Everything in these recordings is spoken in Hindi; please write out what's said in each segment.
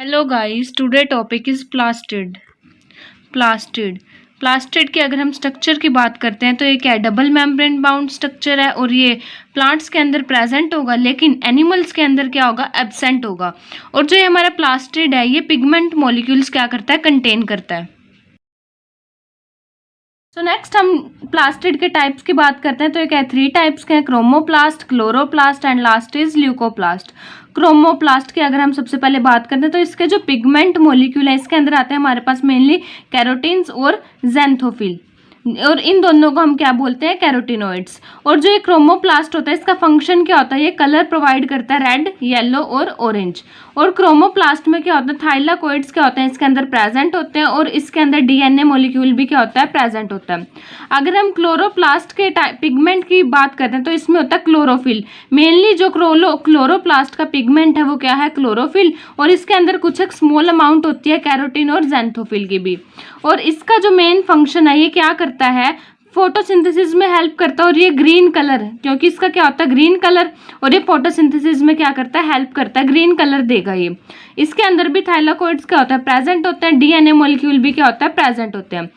Hello guys, today topic is plastid. Plastid के अगर हम स्ट्रक्चर की बात करते हैं तो ये क्या है, डबल मेम्ब्रेन बाउंड स्ट्रक्चर है और ये प्लांट्स के अंदर प्रेजेंट होगा लेकिन एनिमल्स के अंदर क्या होगा, एब्सेंट होगा। और जो ये हमारा प्लास्टिड है ये पिगमेंट मॉलिक्यूल्स क्या करता है, कंटेन करता है। तो नेक्स्ट हम प्लास्टिड के टाइप्स की बात करते हैं तो ये क्या है, 3 टाइप्स के हैं, chromoplast, chloroplast and last is leucoplast. Chromoplast की अगर हम सबसे पहले बात करते हैं तो इसके जो पिगमेंट मॉलिक्यूल है इसके अंदर आते हैं हमारे पास मेनली कैरोटीन्स और ज़ैंथोफिल, और इन दोनों को हम क्या बोलते हैं, कैरोटिनोइड्स। और जो ये क्रोमोप्लास्ट होता है इसका फंक्शन क्या होता है, ये कलर प्रोवाइड करता है रेड, येलो और ऑरेंज। और क्रोमोप्लास्ट में क्या होता है, थाइलाकोइड्स क्या होते हैं इसके अंदर प्रेजेंट होते हैं और इसके अंदर डीएनए मॉलिक्यूल भी क्या होता है, प्रेजेंट होता है। अगर हम क्लोरोप्लास्ट के पिगमेंट की बात करते हैं तो इसमें होता है क्लोरोफिल। मेनली जो क्लोरोप्लास्ट का पिगमेंट है वो क्या है, क्लोरोफिल, और इसके अंदर कुछ एक स्मॉल अमाउंट होती है कैरोटीन और ज़ैंथोफिल की भी। और इसका जो मेन फंक्शन है ये क्या करता है, फोटोसिंथेसिस में हेल्प करता है। और ये ग्रीन कलर, क्योंकि इसका क्या होता है ग्रीन कलर, और ये फोटोसिंथेसिस में क्या करता है, हेल्प करता है, ग्रीन कलर देगा ये। इसके अंदर भी थाइलाकोइड्स क्या होता है, प्रेजेंट होते हैं, डीएनए मॉलिक्यूल भी क्या होता है, प्रेजेंट होते हैं।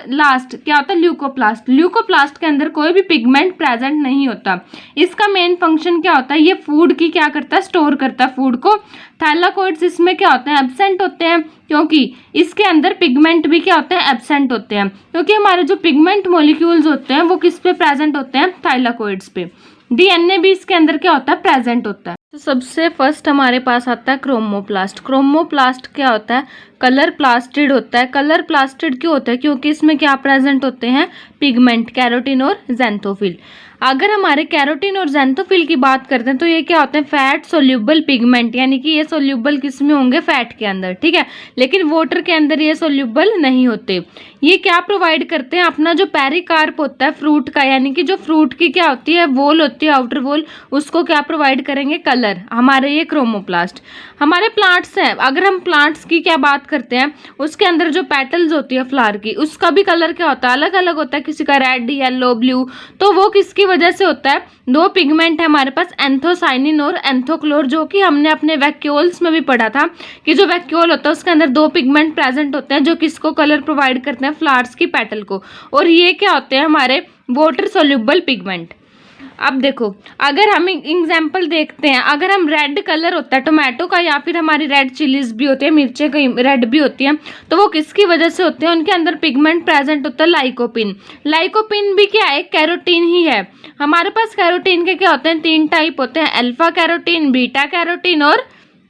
लास्ट क्या होता है, ल्यूकोप्लास्ट। ल्यूकोप्लास्ट के अंदर कोई भी पिगमेंट प्रेजेंट नहीं होता। इसका मेन फंक्शन क्या होता है, ये फूड की क्या करता है, स्टोर करता है फूड को। थाइलाकोइड्स इसमें क्या होते हैं, एब्सेंट होते हैं, क्योंकि इसके अंदर पिगमेंट भी क्या होते हैं, एब्सेंट होते हैं। क्योंकि हमारे जो पिगमेंट मॉलिक्यूल्स होते हैं वो किस पे प्रेजेंट होते हैं, थाइलाकोइड्स पे। डीएनए भी इसके अंदर क्या होता है, प्रेजेंट होता है। तो सबसे फर्स्ट हमारे पास आता है क्रोमोप्लास्ट। क्रोमोप्लास्ट क्या होता है, कलर प्लास्टिड होता है। कलर प्लास्टिड क्यों होता है, क्योंकि इसमें क्या प्रेजेंट होते हैं, पिगमेंट, कैरोटीन और ज़ैंथोफिल। अगर हमारे कैरोटीन और ज़ैंथोफिल की बात करते हैं तो ये क्या होते हैं, फैट सोल्यूबल पिगमेंट, यानी कि ये सोल्यूबल किस में होंगे, फैट के अंदर, ठीक है, लेकिन वाटर के अंदर ये सोल्यूबल नहीं होते। ये क्या प्रोवाइड करते हैं, अपना जो पेरिकार्प होता है फ्रूट का, यानी कि जो फ्रूट की क्या होती है, वॉल होती है, आउटर वॉल, उसको क्या प्रोवाइड करेंगे, कलर, हमारे ये क्रोमोप्लास्ट। हमारे प्लांट्स हैं, अगर हम प्लांट्स की क्या बात करते हैं, उसके अंदर जो पेटल्स होती है फ्लावर की, उसका भी कलर क्या होता है, अलग अलग होता है, किसी का रेड, येलो, ब्लू। तो वो किसकी वजह से होता है, 2 पिगमेंट है हमारे पास, एंथोसाइनिन और एंथोक्लोर, जो कि हमने अपने वैक्यूल्स में भी पढ़ा था कि जो वैक्यूल होता है उसके अंदर 2 पिगमेंट प्रेजेंट होते हैं जो किसको कलर प्रोवाइड करते हैं, फ्लावर्स की पेटल को। और ये क्या होते हैं, हमारे वाटर सोल्यूबल पिगमेंट। अब देखो, अगर हम एग्जाम्पल देखते हैं, अगर हम रेड कलर होता है टोमेटो का, या फिर हमारी रेड चिलीज भी होती है, मिर्चें कहीं रेड भी होती हैं, तो वो किसकी वजह से होते हैं, उनके अंदर पिगमेंट प्रेजेंट होता है, लाइकोपिन। लाइकोपिन भी क्या है, कैरोटीन ही है। हमारे पास कैरोटीन के क्या होते हैं, 3 टाइप होते हैं, अल्फा कैरोटीन, बीटा कैरोटीन और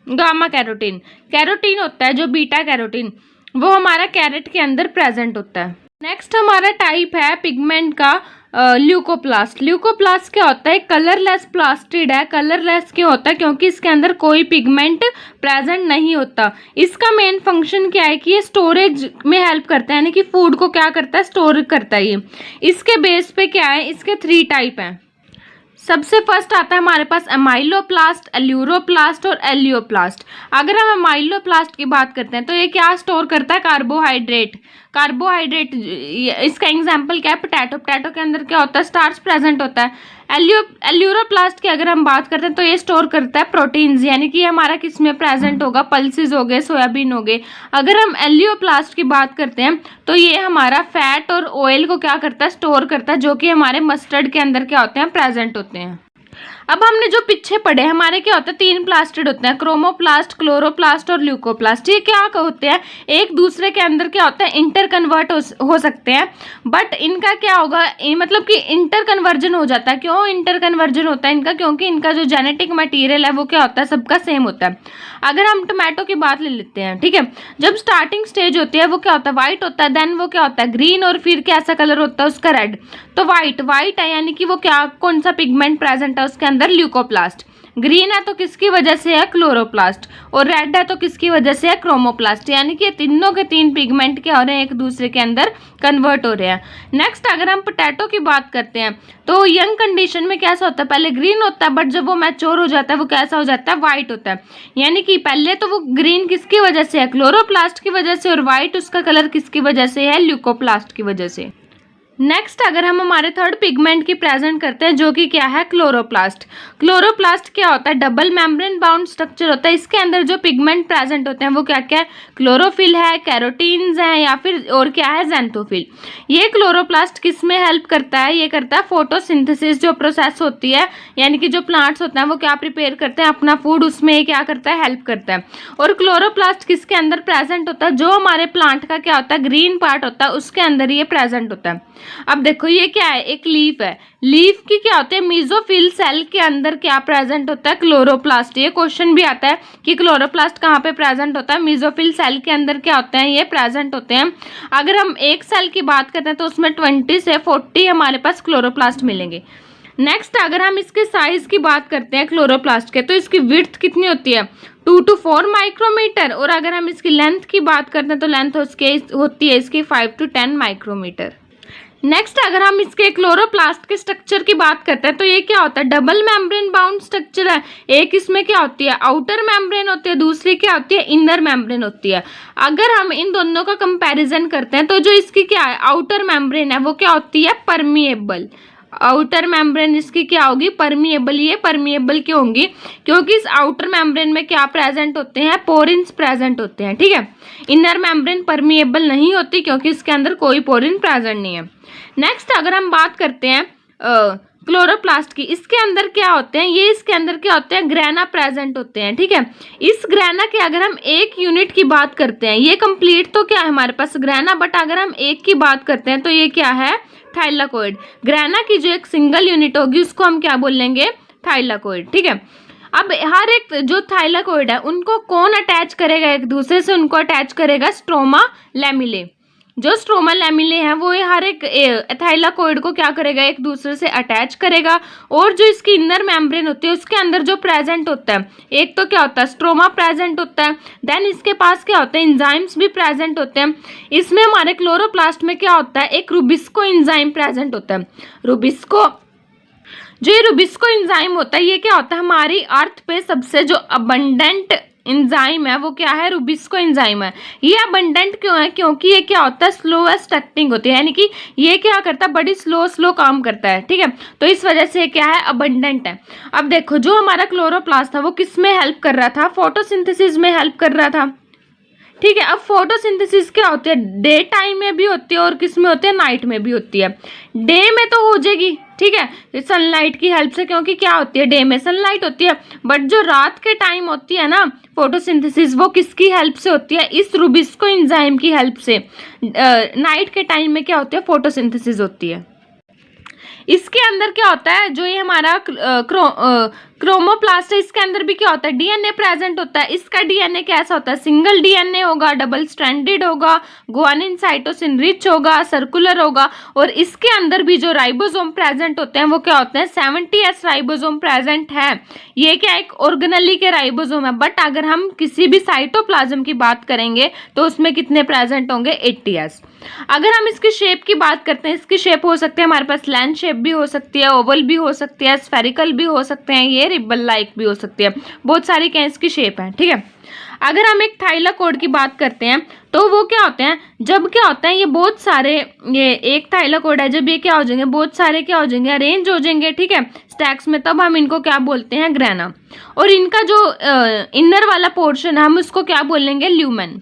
गामा कैरोटीन। कैरोटीन होता है जो बीटा कैरोटीन, वो हमारा कैरेट के अंदर प्रेजेंट होता है। नेक्स्ट हमारा टाइप है पिगमेंट का ल्यूकोप्लास्ट। ल्यूकोप्लास्ट क्या होता है, कलरलेस प्लास्टिड है। कलरलेस क्यों होता है, क्योंकि इसके अंदर कोई पिगमेंट प्रेजेंट नहीं होता। इसका मेन फंक्शन क्या है कि ये स्टोरेज में हेल्प करता है, यानी कि फूड को क्या करता है, स्टोर करता है ये। इसके बेस पे क्या है, इसके 3 टाइप हैं। सबसे फर्स्ट आता है हमारे पास अमाइलोप्लास्ट, एल्यूरोप्लास्ट और एलियोप्लास्ट। अगर हम अमाइलोप्लास्ट की बात करते हैं तो ये क्या स्टोर करता है, कार्बोहाइड्रेट। कार्बोहाइड्रेट, इसका एग्जांपल क्या है, पोटैटो। पोटैटो के अंदर क्या होता है, स्टार्च प्रेजेंट होता है। एल्यूरोप्लास्ट की अगर हम बात करते हैं तो ये स्टोर करता है प्रोटीन्स, यानी कि ये हमारा किस में प्रेजेंट होगा, पल्सेस हो गए, सोयाबीन हो गए। अगर हम एलियोप्लास्ट की बात करते हैं तो ये हमारा फैट और ऑयल को क्या करता है, स्टोर करता है, जो कि हमारे मस्टर्ड के अंदर क्या होते हैं, प्रेजेंट होते हैं। अब हमने जो पीछे पढ़े, हमारे क्या होता है, 3 प्लास्टिड होते हैं, क्रोमोप्लास्ट, क्लोरोप्लास्ट और ल्यूकोप्लास्ट। ये क्या होते हैं, एक दूसरे के अंदर क्या होता है, इंटर कन्वर्ट हो सकते हैं, बट इनका क्या होगा, मतलब कि इंटर कन्वर्जन हो जाता है। क्यों इंटर कन्वर्जन होता है इनका, क्योंकि इनका जो जेनेटिक मटेरियल है वो क्या होता है, सबका सेम होता है। अगर हम टोमेटो की बात ले लेते हैं, ठीक है, जब स्टार्टिंग स्टेज होती है वो क्या होता है, व्हाइट होता है, देन वो क्या होता है, ग्रीन, और फिर कैसा कलर होता है उसका, रेड। तो व्हाइट है, यानी कि वो क्या, कौन सा पिगमेंट प्रेजेंट है उसके अंदर, ल्यूकोप्लास्ट। ग्रीन है तो किसकी वजह से है, क्लोरोप्लास्ट, और रेड है तो किसकी वजह से है, क्रोमोप्लास्ट। यानी कि तीनों के 3 पिगमेंट क्या हो रहे हैं, एक दूसरे के अंदर कन्वर्ट हो रहे हैं। नेक्स्ट अगर हम पोटैटो की बात करते हैं तो यंग कंडीशन में कैसा होता है, पहले ग्रीन होता है, बट जब वो मैच्योर हो जाता है वो कैसा हो जाता है, व्हाइट होता है। यानी कि पहले तो वो ग्रीन किसकी वजह से है, क्लोरोप्लास्ट की वजह से, और व्हाइट उसका कलर किसकी वजह से है, ल्यूकोप्लास्ट की वजह से। नेक्स्ट अगर हम हमारे थर्ड पिगमेंट की प्रेजेंट करते हैं जो कि क्या है क्लोरोप्लास्ट। क्लोरोप्लास्ट क्या होता है, डबल मेम्ब्रेन बाउंड स्ट्रक्चर होता है। इसके अंदर जो पिगमेंट प्रेजेंट होते हैं वो क्या क्या है, क्लोरोफिल है, कैरोटीन्स हैं या फिर और क्या है, ज़ैंथोफिल। ये क्लोरोप्लास्ट किस में हेल्प करता है, ये करता है फोटोसिंथेसिस जो प्रोसेस होती है, यानी कि जो प्लांट्स होते हैं वो क्या प्रिपेयर करते हैं अपना फूड, उसमें ये क्या करता है, हेल्प करता है। और क्लोरोप्लास्ट किसके अंदर प्रेजेंट होता है, जो हमारे प्लांट का क्या होता है, ग्रीन पार्ट होता है उसके अंदर ये प्रेजेंट होता है। अब देखो ये क्या है, एक लीफ है। लीफ की क्या होते हैं, मीजोफिल सेल के अंदर क्या प्रेजेंट होता है, क्लोरोप्लास्ट। ये क्वेश्चन भी आता है कि क्लोरोप्लास्ट कहाँ पे प्रेजेंट होता है, मीजोफिल सेल के अंदर क्या होते हैं, ये प्रेजेंट होते हैं। अगर हम एक सेल की बात करते हैं तो उसमें 20 से 40 हमारे पास क्लोरोप्लास्ट मिलेंगे। नेक्स्ट अगर हम इसके साइज की बात करते हैं क्लोरोप्लास्ट के, तो इसकी विड्थ कितनी होती है, 2 to 4 माइक्रोमीटर। और अगर हम इसकी लेंथ की बात करते हैं तो लेंथ होती है इसकी 5 to 10 माइक्रोमीटर। नेक्स्ट अगर हम इसके क्लोरोप्लास्ट के स्ट्रक्चर की बात करते हैं तो ये क्या होता है, डबल मेम्ब्रेन बाउंड स्ट्रक्चर है। एक इसमें क्या होती है, आउटर मेम्ब्रेन होती है, दूसरी क्या होती है, इनर मेम्ब्रेन होती है। अगर हम इन दोनों का कंपैरिजन करते हैं तो जो इसकी क्या है, आउटर मेम्ब्रेन है वो क्या होती है, परमिएबल। आउटर मेम्ब्रेन इसकी क्या होगी, परमिएबल। ये परमिएबल क्यों होंगी, क्योंकि इस आउटर मेम्ब्रेन में क्या प्रेजेंट होते हैं, पोरिन्स प्रेजेंट होते हैं, ठीक है। इनर मेम्ब्रेन परमिएबल नहीं होती क्योंकि इसके अंदर कोई पोरिन प्रेजेंट नहीं है। नेक्स्ट अगर हम बात करते हैं क्लोरोप्लास्ट की, इसके अंदर क्या होते हैं, ये इसके अंदर क्या होते हैं, ग्रेना प्रेजेंट होते हैं, ठीक है। इस ग्रेना के अगर हम एक यूनिट की बात करते हैं, ये कंप्लीट तो क्या है हमारे पास ग्रेना, बट अगर हम एक की बात करते हैं तो ये क्या है, थाइलाकोइड। ग्रेना की जो एक सिंगल यूनिट होगी उसको हम क्या बोलेंगे, थाइलाकोइड, ठीक है। अब हर एक जो थाइलाकोइड है उनको कौन अटैच करेगा एक दूसरे से, उनको अटैच करेगा स्ट्रोमा लैमिले। जो स्ट्रोमा लैमिले हैं वो हर एक थाइलाकोइड को क्या करेगा, एक दूसरे से अटैच करेगा। और जो इसकी इनर मेम्ब्रेन होती है उसके अंदर जो प्रेजेंट होता है, एक तो क्या होता है, स्ट्रोमा प्रेजेंट होता है, देन इसके पास क्या होते हैं, एंजाइम्स भी प्रेजेंट होते हैं। इसमें हमारे क्लोरोप्लास्ट में क्या होता है, एक रुबिस्को एंजाइम प्रेजेंट होता है। रुबिस्को, जो ये रुबिस्को एंजाइम होता है ये क्या होता है, हमारी अर्थ पे सबसे जो अबंडेंट एंजाइम है वो क्या है, रुबिस्को एंजाइम है। ये अबंडेंट क्यों है, क्योंकि ये क्या होता है, स्लोएस्ट एक्टिंग होती है, यानी कि ये क्या करता है, बड़ी स्लो काम करता है, ठीक है। तो इस वजह से क्या है, अबंडेंट है। अब देखो जो हमारा क्लोरोप्लास्ट था वो किस में हेल्प कर रहा था, फोटोसिंथेसिस में हेल्प कर रहा था, ठीक है। अब फोटोसिंथेसिस क्या होती है, डे टाइम में भी होती है और किस में होती है, नाइट में भी होती है। डे में तो हो जाएगी, ठीक है, सनलाइट की हेल्प से, क्योंकि क्या होती है, डे में सनलाइट होती है। बट जो रात के टाइम होती है ना फोटोसिंथेसिस, वो किसकी हेल्प से होती है, इस रुबिस्को एंजाइम की हेल्प से। नाइट के टाइम में क्या होती है, फोटोसिंथेसिस होती है। इसके अंदर क्या होता है, जो ये हमारा क्रोमोप्लास्ट है इसके अंदर भी क्या होता है, डीएनए प्रेजेंट होता है। इसका डीएनए कैसा होता है, सिंगल डीएनए होगा, डबल स्ट्रैंडेड होगा, गुआनिन साइटोसिन रिच होगा, सर्कुलर होगा। और इसके अंदर भी जो राइबोसोम प्रेजेंट होते हैं वो क्या होते हैं, 70S राइबोसोम प्रेजेंट है। ये क्या एक ऑर्गेनेली के राइबोसोम है, बट अगर हम किसी भी साइटोप्लाज्म की बात करेंगे तो उसमें कितने प्रेजेंट होंगे, 80S। अगर हम इसकी शेप की बात करते हैं, इसकी शेप हो सकती है हमारे पास लैंड शेप भी हो सकती है, ओवल भी हो सकती है, स्फेरिकल भी हो सकते हैं, ये रिबन लाइक भी हो सकती है, बहुत सारी क्या इसकी शेप है, ठीक है। अगर हम एक थाइलाकोइड की बात करते हैं तो वो क्या होते हैं, जब क्या होता है ये बहुत सारे, ये एक थाइलाकोइड है, जब ये क्या हो जाएंगे, बहुत सारे क्या हो जाएंगे, अरेंज हो जाएंगे, ठीक है, स्टैक्स में, तब हम इनको क्या बोलते हैं, ग्रेना। और इनका जो इनर वाला पोर्शन है हम उसको क्या बोलेंगे, ल्यूमेन।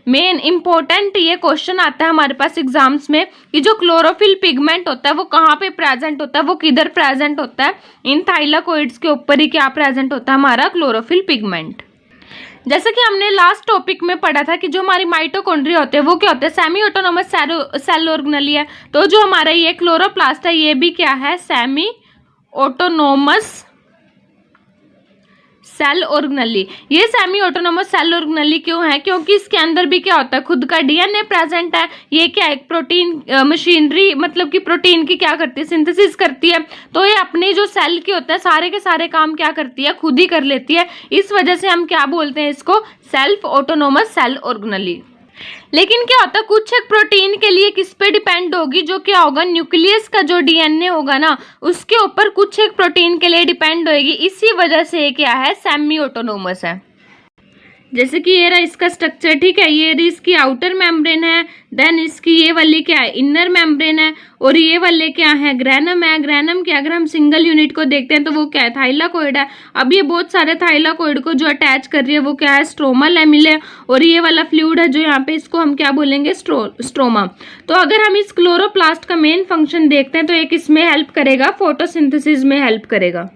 मेन इंपॉर्टेंट ये क्वेश्चन आता है हमारे पास एग्जाम्स में कि जो क्लोरोफिल पिगमेंट होता है वो कहाँ पे प्रेजेंट होता है, वो किधर प्रेजेंट होता है, इन थाइलाकोइड्स के ऊपर ही क्या प्रेजेंट होता है, हमारा क्लोरोफिल पिगमेंट। जैसे कि हमने लास्ट टॉपिक में पढ़ा था कि जो हमारी माइटोकॉन्ड्रिया होते हैं वो क्या होते हैं, सेमी ऑटोनोमस सेल ऑर्गेनेली है। तो जो हमारा ये क्लोरोप्लास्ट है ये भी क्या है, सेमी ऑटोनोमस सेल ऑर्गेनेली। ये सेमी ऑटोनोमस सेल ऑर्गेनेली क्यों है, क्योंकि इसके अंदर भी क्या होता है, खुद का डीएनए प्रेजेंट है। ये क्या है, प्रोटीन मशीनरी, मतलब कि प्रोटीन की क्या करती है, सिंथेसिस करती है। तो ये अपने जो सेल के होते हैं सारे के सारे काम क्या करती है, खुद ही कर लेती है। इस वजह से हम क्या बोलते हैं इसको, सेल्फ ऑटोनोमस सेल ऑर्गेनेली। लेकिन क्या होता है, कुछ एक प्रोटीन के लिए किस पे डिपेंड होगी, जो क्या होगा, न्यूक्लियस का जो डीएनए होगा ना उसके ऊपर कुछ एक प्रोटीन के लिए डिपेंड होगी। इसी वजह से क्या है, सेमी ऑटोनोमस है। जैसे कि ये रहा इसका स्ट्रक्चर, ठीक है, ये रही इसकी आउटर मेम्ब्रेन है, देन इसकी ये वाली क्या है, इनर मेम्ब्रेन है, और ये वाले क्या है, ग्रैनम है। ग्रैनम के अगर हम सिंगल यूनिट को देखते हैं तो वो क्या है, थाइलाकोइड है। अब ये बहुत सारे थाइलाकोइड को जो अटैच कर रही है वो क्या है, स्ट्रोमा लैमेला है, और ये वाला फ्लूइड है जो यहाँ पे, इसको हम क्या बोलेंगे, स्ट्रोमा। तो अगर हम इस क्लोरोप्लास्ट का मेन फंक्शन देखते हैं तो एक इसमें हेल्प करेगा, फोटोसिंथेसिस में हेल्प करेगा।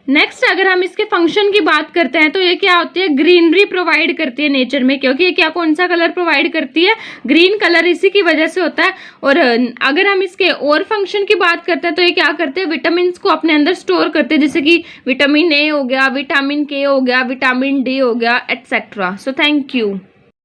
नेक्स्ट अगर हम इसके फंक्शन की बात करते हैं तो ये क्या होती है, ग्रीनरी प्रोवाइड करती है नेचर में, क्योंकि ये क्या, कौन सा कलर प्रोवाइड करती है, ग्रीन कलर, इसी की वजह से होता है। और अगर हम इसके और फंक्शन की बात करते हैं तो ये क्या करते हैं, विटामिन को अपने अंदर स्टोर करते हैं, जैसे कि विटामिन ए हो गया, विटामिन के हो गया, विटामिन डी हो गया, एटसेट्रा। So thank you.